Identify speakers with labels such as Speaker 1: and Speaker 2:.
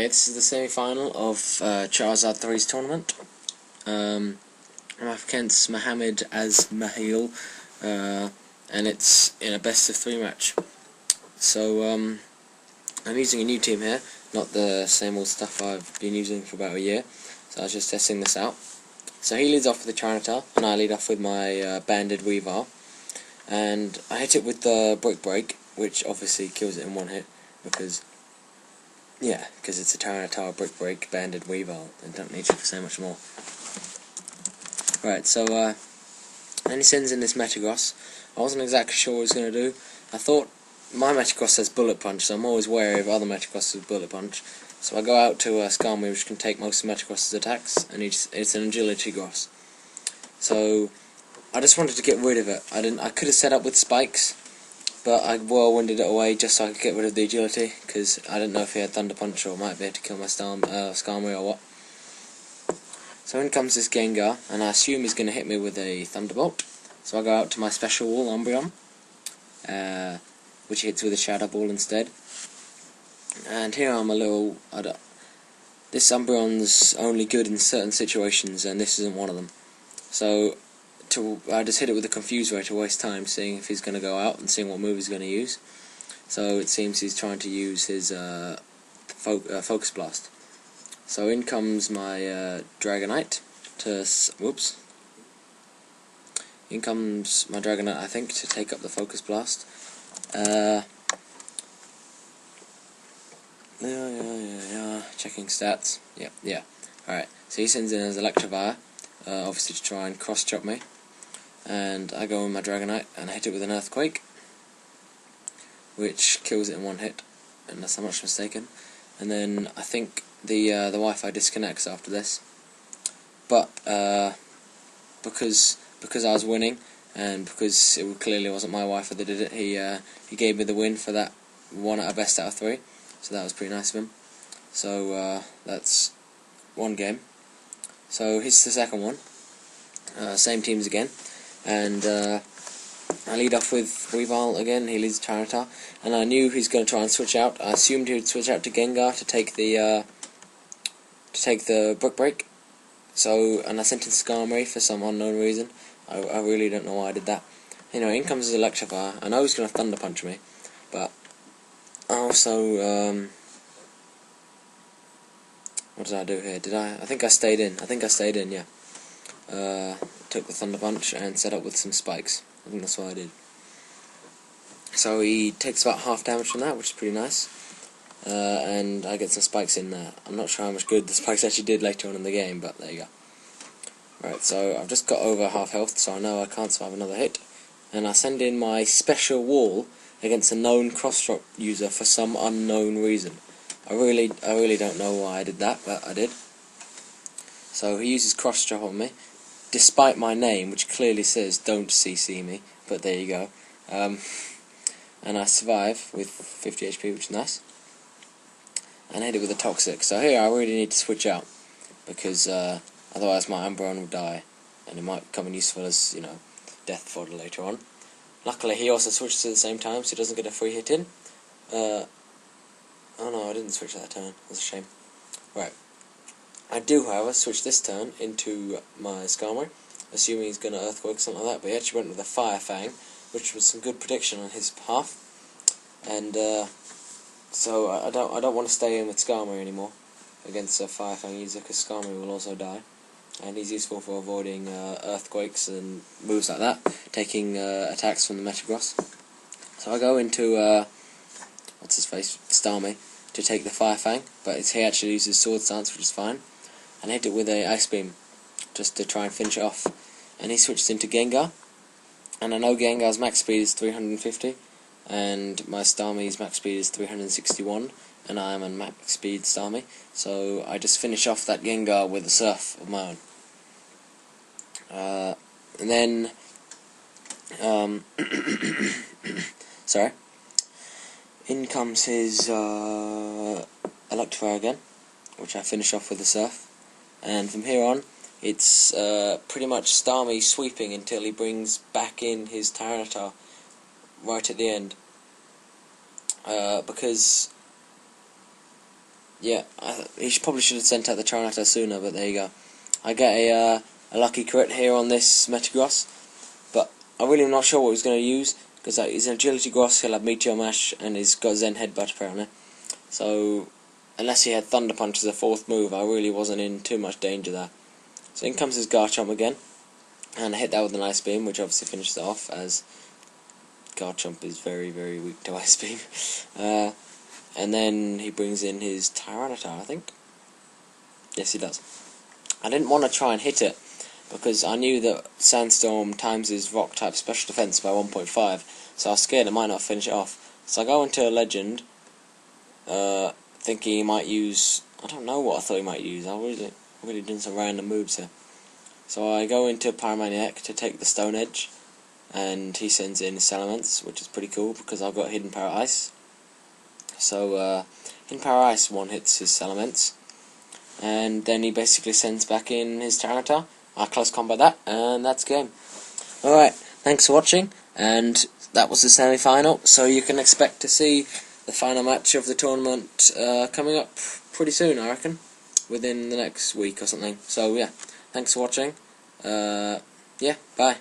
Speaker 1: Okay, this is the semi-final of Charizard3's tournament. I'm up against Mohammed as Mahil, and it's in a best-of-3 match. So I'm using a new team here, not the same old stuff I've been using for about a year. So I was just testing this out. So he leads off with the Charizard, and I lead off with my banded Weavile. And I hit it with the Brick Break, which obviously kills it in one hit, because it's a Charizard Brick Break banded Weavile. I don't need you to say much more. Right, so then he sends in this Metagross. I wasn't exactly sure what he was going to do. I thought my Metagross has Bullet Punch, so I'm always wary of other Metagrosses with Bullet Punch. So I go out to Skarmory, which can take most of Metagross's attacks, and it's an Agility Gross. So I just wanted to get rid of it. I could have set up with Spikes, but I whirlwinded it away just so I could get rid of the agility, because I didn't know if he had Thunder Punch or might be able to kill my Skarmory or what. So in comes this Gengar, and I assume he's going to hit me with a Thunderbolt. So I go out to my special wall, Umbreon, which hits with a Shadow Ball instead. And here I'm a little... this Umbreon's only good in certain situations, and this isn't one of them. So I just hit it with a Confuse Ray to waste time, seeing if he's going to go out and seeing what move he's going to use. So it seems he's trying to use his Focus Blast. So in comes my Dragonite In comes my Dragonite, I think, to take up the Focus Blast. Checking stats. Yeah. Alright, so he sends in his Electivire, obviously to try and cross-chop me. And I go in my Dragonite and I hit it with an Earthquake, which kills it in one hit, unless I'm much mistaken. And then I think the Wi-Fi disconnects after this. But because I was winning, and because it clearly wasn't my Wi-Fi that did it, he gave me the win for that one at a best out of 3. So that was pretty nice of him. So that's one game. So here's the second one. Same teams again. And I lead off with Weavile again. He leads Charizard, and I knew he's going to try and switch out. I assumed he would switch out to Gengar to take the Brick Break. So, and I sent in Skarmory for some unknown reason. I really don't know why I did that. Anyway, in comes his Electivire. I know he's going to Thunder Punch me, but I also what did I do here? I think I stayed in. Yeah. Took the Thunder Punch and set up with some Spikes. I think that's what I did. So he takes about half damage from that, which is pretty nice. And I get some Spikes in there. I'm not sure how much good the Spikes actually did later on in the game, but there you go. Right, so I've just got over half health, so I know I can't survive another hit. And I send in my special wall against a known cross-drop user for some unknown reason. I really don't know why I did that, but I did. So he uses cross-drop on me, despite my name, which clearly says don't CC me, but there you go. And I survive with 50 HP, which is nice. And I hit it with a Toxic. So here I really need to switch out, because otherwise my Umbreon will die, and it might come in useful as, death fodder later on. Luckily he also switches at the same time, so he doesn't get a free hit in. Oh no, I didn't switch that turn. That's a shame. Right. I do, however, switch this turn into my Skarmory, assuming he's going to Earthquake or something like that, but he actually went with a Fire Fang, which was some good prediction on his behalf. And so I don't want to stay in with Skarmory anymore against a Fire Fang user, because Skarmory will also die. And he's useful for avoiding Earthquakes and moves like that, taking attacks from the Metagross. So I go into, Starmie, to take the Fire Fang, but he actually uses Sword Stance, which is fine. And hit it with a Ice Beam, just to try and finish it off. And he switches into Gengar, and I know Gengar's max speed is 350, and my Starmie's max speed is 361, and I am a max speed Starmie, so I just finish off that Gengar with a Surf of my own. And then, sorry, in comes his Electivire again, which I finish off with a Surf. And from here on, it's pretty much Starmie sweeping until he brings back in his Tyranitar right at the end. Because yeah, he probably should have sent out the Charizard sooner, but there you go. I get a lucky crit here on this Metagross, but I'm really not sure what he's going to use, because he's an Agility Gross, he'll have Meteor Mash, and he's got Zen Headbutt apparently. So, unless he had Thunder Punch as a fourth move, I really wasn't in too much danger there. So in comes his Garchomp again, and I hit that with an Ice Beam, which obviously finishes it off, as Garchomp is very, very weak to Ice Beam. And then he brings in his Tyranitar, I think. Yes, he does. I didn't want to try and hit it, because I knew that Sandstorm times his Rock-type special defense by 1.5, so I was scared I might not finish it off. So I go into a Legend, thinking he might use... I don't know what I thought he might use. I really doing some random moves here. So I go into Pyromaniac to take the Stone Edge, and he sends in his Salamence, which is pretty cool because I've got Hidden Power Ice. So Hidden Power Ice one hits his Salamence, and then he basically sends back in his Tyranitar. I close combat that, and that's game. Alright, thanks for watching, and that was the semi-final, so you can expect to see the final match of the tournament coming up pretty soon, I reckon, within the next week or something. So yeah, thanks for watching. Yeah, bye.